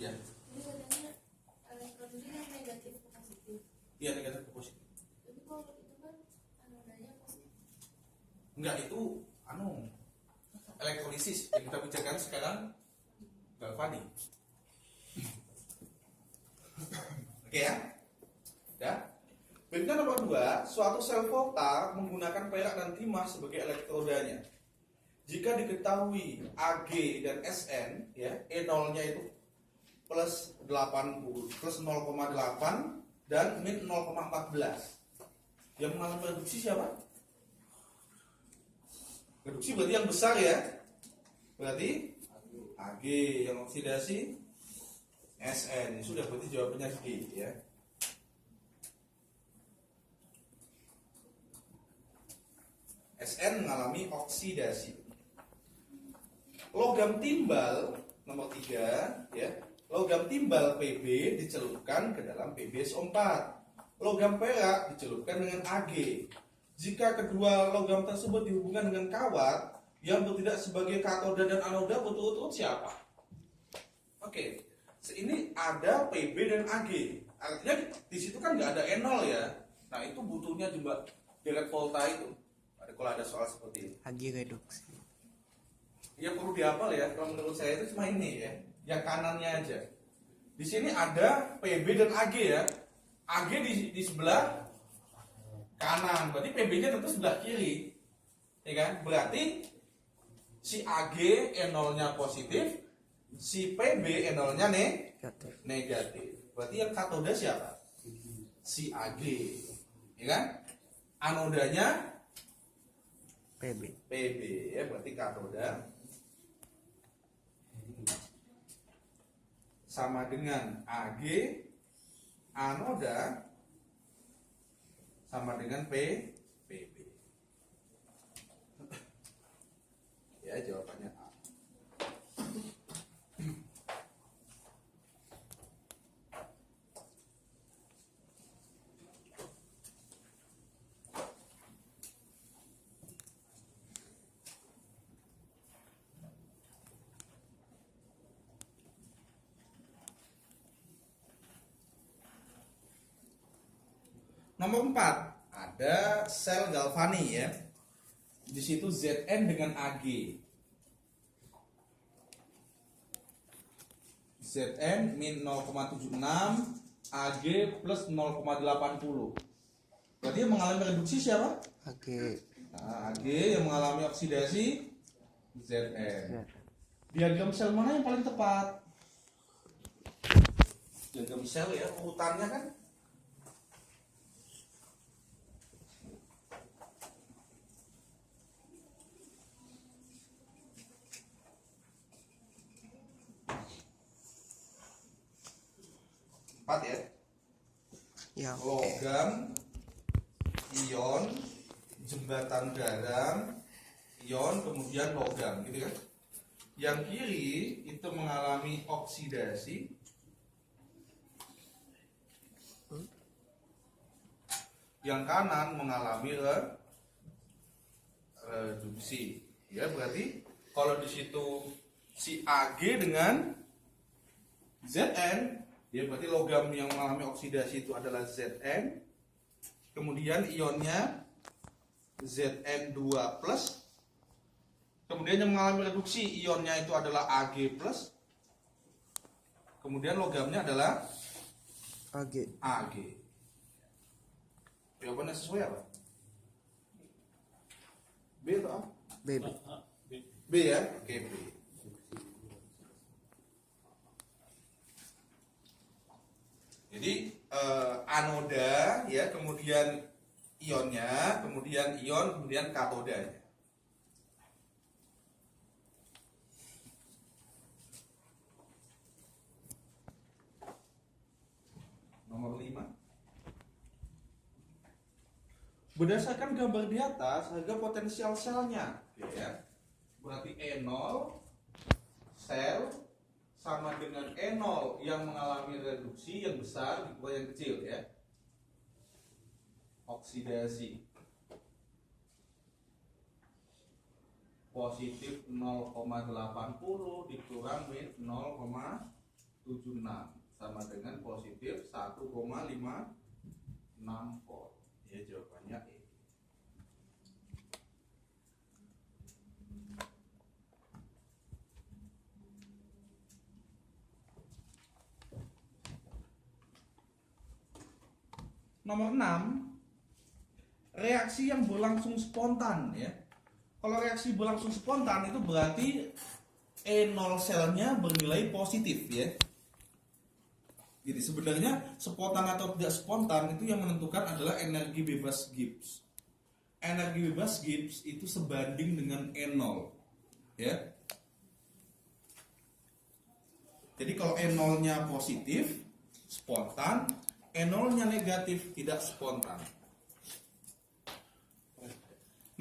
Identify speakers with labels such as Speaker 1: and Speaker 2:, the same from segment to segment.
Speaker 1: Ya.
Speaker 2: Jadi katanya elektron ini kan negatif ke positif.
Speaker 1: Iya, negatif ke positif.
Speaker 2: Tapi kalau itu kan anodanya positif.
Speaker 1: Enggak, itu elektrolisis yang kita bicarakan sekarang galvanik. Oke ya? Ya. Berikutnya nomor 2, suatu sel volta menggunakan perak dan timah sebagai elektrodanya. Jika diketahui Ag dan Sn, ya, E0-nya itu plus 0,8 dan min 0,14. Yang mengalami reduksi siapa? Reduksi berarti yang besar ya. Berarti Ag, yang oksidasi Sn. Sudah, berarti jawabannya G ya. Sn mengalami oksidasi. Logam timbal nomor 3 ya. Logam timbal Pb dicelupkan ke dalam PbSO4. Logam perak dicelupkan dengan Ag. Jika kedua logam tersebut dihubungkan dengan kawat yang bertindak sebagai katoda dan anoda berturut-turut siapa? Oke. Ini ada Pb dan Ag. Artinya di situ kan nggak ada E0 ya. Nah, itu butuhnya juga direct volta itu. Kalau ada soal seperti ini.
Speaker 3: Ag reduksi.
Speaker 1: Ya perlu dihafal ya. Kalau menurut saya itu cuma ini ya, yang kanannya aja. Di sini ada Pb dan Ag ya. Ag di sebelah kanan, berarti Pb-nya tentu sebelah kiri, ya kan? Berarti si Ag E0-nya positif, si Pb E0-nya negatif. Berarti yang katoda siapa? Si Ag, ya kan? Anodanya
Speaker 3: Pb.
Speaker 1: ya, berarti katoda sama dengan Ag, anoda sama dengan Pb. Ya, jawabannya A. Nomor 4, ada sel galvani ya. Di situ Zn dengan Ag. Zn min 0,76, Ag plus 0,80. Berarti yang mengalami reduksi siapa?
Speaker 3: Ag.
Speaker 1: Nah, Ag yang mengalami oksidasi Zn. Diagram sel mana yang paling tepat? Diagram sel ya, urutannya kan. Ya.
Speaker 3: Ya,
Speaker 1: Logam, ion, jembatan garam, ion, kemudian logam, gitu kan? Yang kiri itu mengalami oksidasi, yang kanan mengalami reduksi. Ya, berarti kalau di situ si Ag dengan Zn, ya berarti logam yang mengalami oksidasi itu adalah Zn. Kemudian ionnya Zn2+. Kemudian yang mengalami reduksi ionnya itu adalah Ag+. Kemudian logamnya adalah
Speaker 3: Ag.
Speaker 1: Jawabannya sesuai apa? B atau A?
Speaker 3: Bb.
Speaker 1: B ya? Oke, B. Jadi anoda ya, kemudian ionnya, kemudian ion, kemudian katodanya. Nomor 5. Berdasarkan gambar di atas, harga potensial selnya, ya. Berarti E0 sel sama dengan E0 yang mengalami reduksi yang besar dikurangi yang kecil ya. Oksidasi positif 0,80 dikurang min 0,14. sama dengan positif 1,56 volt. Ya, jawabannya E. Nomor 6, reaksi yang berlangsung spontan ya. Kalau reaksi berlangsung spontan itu berarti E0 selnya bernilai positif ya. Jadi sebenarnya spontan atau tidak spontan itu yang menentukan adalah energi bebas Gibbs. Energi bebas Gibbs itu sebanding dengan E0 ya. Jadi kalau E0-nya positif, spontan, E0-nya negatif, tidak spontan.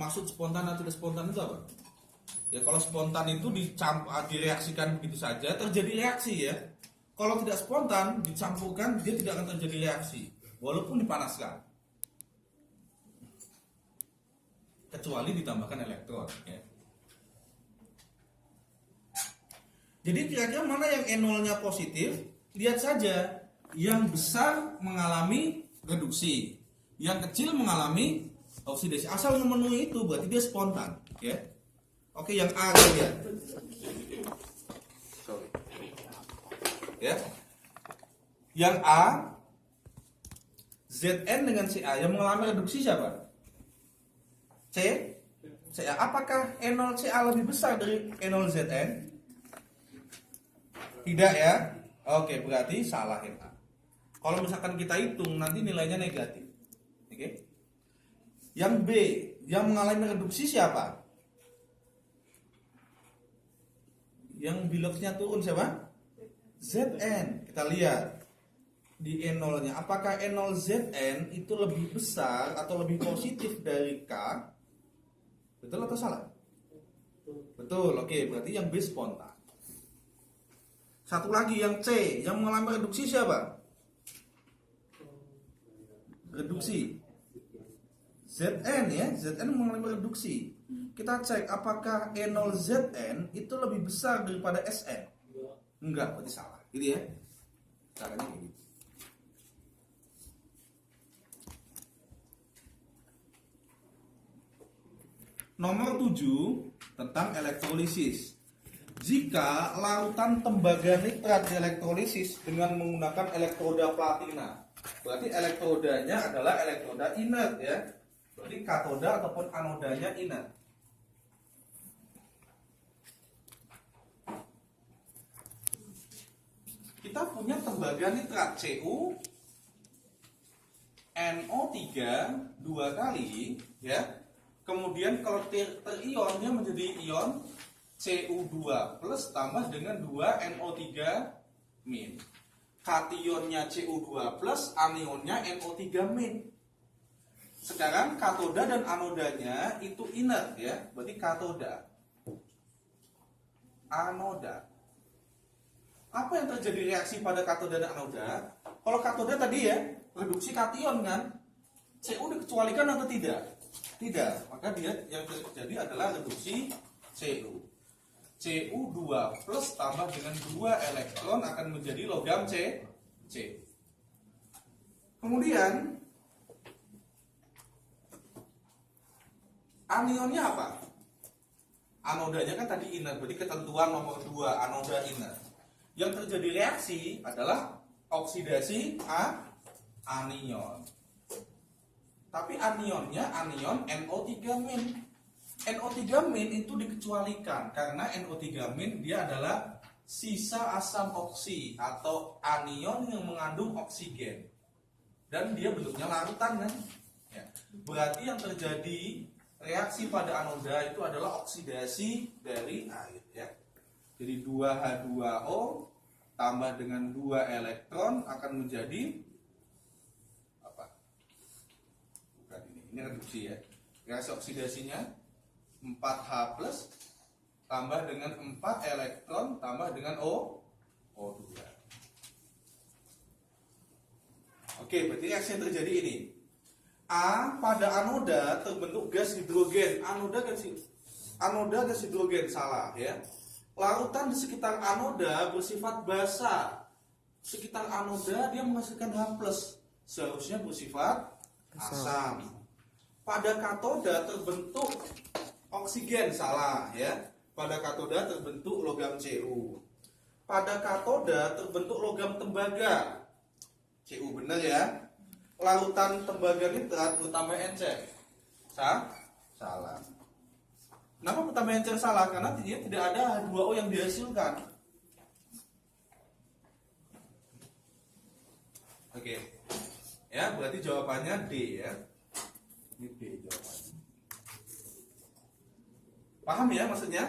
Speaker 1: Maksud spontan atau tidak spontan itu apa? Ya kalau spontan itu direaksikan begitu saja, terjadi reaksi ya. Kalau tidak spontan, dicampurkan, dia tidak akan terjadi reaksi, walaupun dipanaskan. Kecuali ditambahkan elektron ya. Jadi kira-kira mana yang E0-nya positif? Lihat saja, yang besar mengalami reduksi, yang kecil mengalami oksidasi. Asal memenuhi itu berarti dia spontan ya. Oke, yang A lihat. Ya. Yang A, Zn dengan Ca yang mengalami reduksi siapa? Ca. Apakah E0 Ca lebih besar dari E0 Zn? Tidak ya. Oke, berarti salah yang A. Kalau misalkan kita hitung nanti nilainya negatif. Oke. Yang B, yang mengalami reduksi siapa? Yang biloxnya turun siapa? Zn. Kita lihat di E0-nya. Apakah E0 Zn itu lebih besar atau lebih positif dari K? Betul atau salah? Betul. Oke, berarti yang B spontan. Satu lagi yang C, yang mengalami reduksi siapa? Reduksi Zn ya, Zn mengalami reduksi. Kita cek apakah E0 Zn itu lebih besar daripada Sn. Enggak, berarti salah. Gitu ya. Caranya kayak gitu. Nomor 7 tentang elektrolisis. Jika larutan tembaga nitrat dielektrolisis dengan menggunakan elektroda platina, berarti elektrodanya adalah elektroda inert ya. Berarti katoda ataupun anodanya inert. Kita punya tembaga nitrat Cu NO3 2 kali ya. Kemudian kalau terionnya menjadi ion Cu2 plus tambah dengan 2 NO3 min. Kationnya Cu2 plus, anionnya NO3 min. Sekarang katoda dan anodanya itu inert ya, berarti katoda. Anoda. Apa yang terjadi reaksi pada katoda dan anoda? Kalau katoda tadi ya, reduksi kation kan, Cu dikecualikan atau tidak? Tidak, maka dia yang terjadi adalah reduksi Cu. Cu2 plus tambah dengan 2 elektron akan menjadi logam C. Kemudian anionnya apa? Anodanya kan tadi inert, berarti ketentuan nomor 2 anoda inert. Yang terjadi reaksi adalah oksidasi anion. Tapi anionnya anion NO3 min. NO3 min itu dikecualikan karena NO3 min dia adalah sisa asam oksi atau anion yang mengandung oksigen. Dan dia bentuknya larutan kan? Ya. Berarti yang terjadi reaksi pada anoda itu adalah oksidasi dari air ya. Jadi 2H2O tambah dengan 2 elektron akan menjadi apa? Bukan ini reduksi ya. Reaksi oksidasinya 4H plus tambah dengan 4 elektron tambah dengan O2. Oke, berarti reaksi yang terjadi ini. A, pada anoda terbentuk gas hidrogen. Anoda gas hidrogen, salah ya. Larutan di sekitar anoda bersifat basa. sekitar anoda dia menghasilkan H+, seharusnya bersifat asam. Pada katoda terbentuk oksigen, salah ya. Pada katoda terbentuk logam Cu. Pada katoda terbentuk logam tembaga. Cu benar ya. Larutan tembaga nitrat bertambah encer. Salah. Kenapa bertambah encer salah? Karena dia tidak ada H2O yang dihasilkan. Oke. Ya, berarti jawabannya D ya. Ini D jawabannya. Paham ya maksudnya?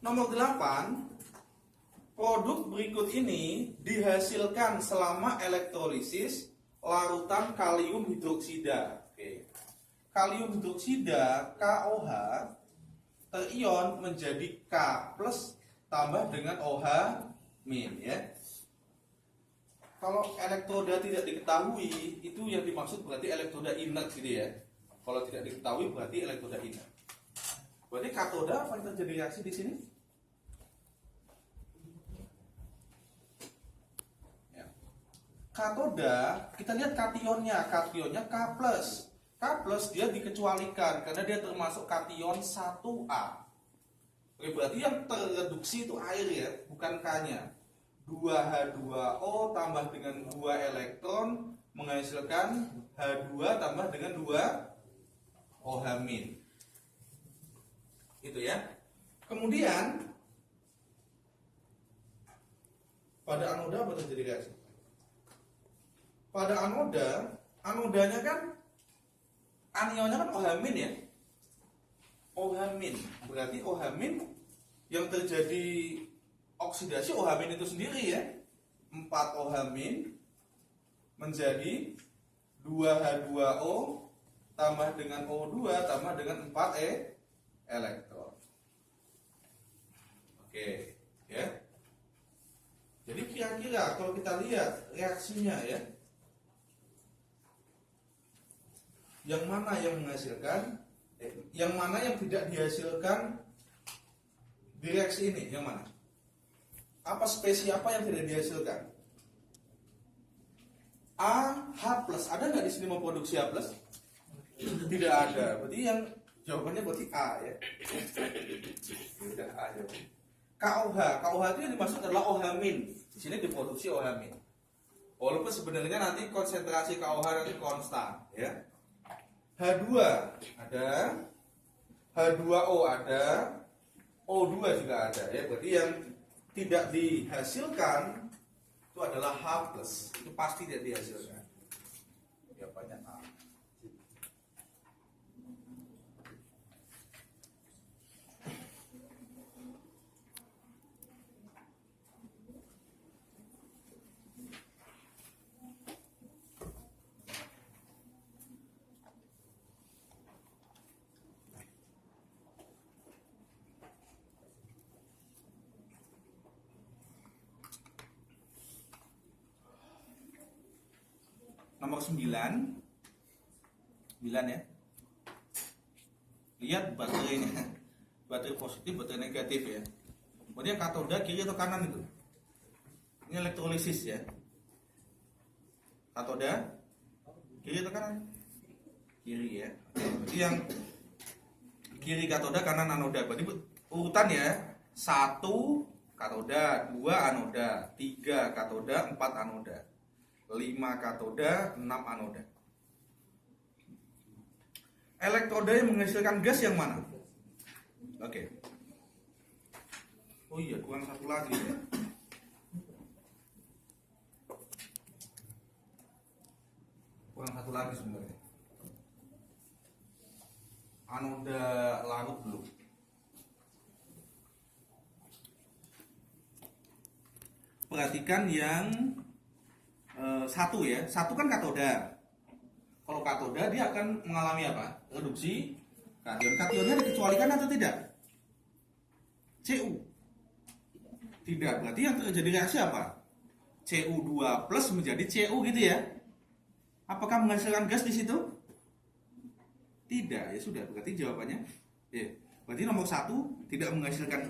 Speaker 1: Nomor 8. Produk berikut ini dihasilkan selama elektrolisis larutan kalium hidroksida. Oke. Kalium hidroksida KOH terion menjadi K+ tambah dengan OH- ya. Kalau elektroda tidak diketahui, itu yang dimaksud berarti elektroda inert gitu ya. Kalau tidak diketahui berarti elektroda inert. Berarti katoda apa yang terjadi reaksi di sini? Ya. Katoda, kita lihat kationnya K+. K+ dia dikecualikan karena dia termasuk kation 1A. Oke, berarti yang terreduksi itu air ya, bukan K-nya. 2H2O tambah dengan 2 elektron menghasilkan H2 tambah dengan 2 OH-. Itu ya. Kemudian pada anoda apa terjadi reaksi? Pada anodanya kan anionnya kan OH- ya. OH-, berarti OH- yang terjadi oksidasi OH- itu sendiri ya. 4 OH- menjadi 2H2O tambah dengan O2 tambah dengan 4 elektron. Oke, ya. Jadi kira-kira kalau kita lihat reaksinya ya, yang mana yang menghasilkan, yang mana yang tidak dihasilkan di reaksi ini, yang mana? Apa spesies apa yang tidak dihasilkan? H+, ada nggak di sini memproduksi H+? Tidak ada. Berarti yang jawabannya berarti A ya. Tidak A ya. KOH itu yang dimaksud adalah OH-. Di sini diproduksi OH-. Walaupun sebenarnya nanti konsentrasi KOH nanti konstan ya. H2 ada, H2O ada, O2 juga ada ya. Berarti yang tidak dihasilkan itu adalah H+. Itu pasti tidak dihasilkan. Ya banyak A. Nomor 9 ya. Lihat baterainya. Baterai positif, baterai negatif ya. Kemudian katoda kiri atau kanan itu? Ini elektrolisis ya. Katoda kiri atau kanan? Kiri ya. Jadi yang kiri katoda, kanan anoda. Berarti urutan ya. 1 katoda, 2 anoda, 3 katoda, 4 anoda, 5 katoda, 6 anoda. Elektroda yang menghasilkan gas yang mana? Oke. Oh iya, kurang satu lagi ya. Kurang satu lagi sebenarnya. Anoda larut belum. Perhatikan yang satu ya, satu kan katoda. Kalau katoda dia akan mengalami apa? Reduksi kation. Kationnya dikecualikan atau tidak? Cu. Tidak. Berarti yang terjadi reaksi apa? Cu2 plus menjadi Cu gitu ya. Apakah menghasilkan gas di situ? Tidak. Ya sudah. Berarti jawabannya ya. Berarti nomor 1 tidak menghasilkan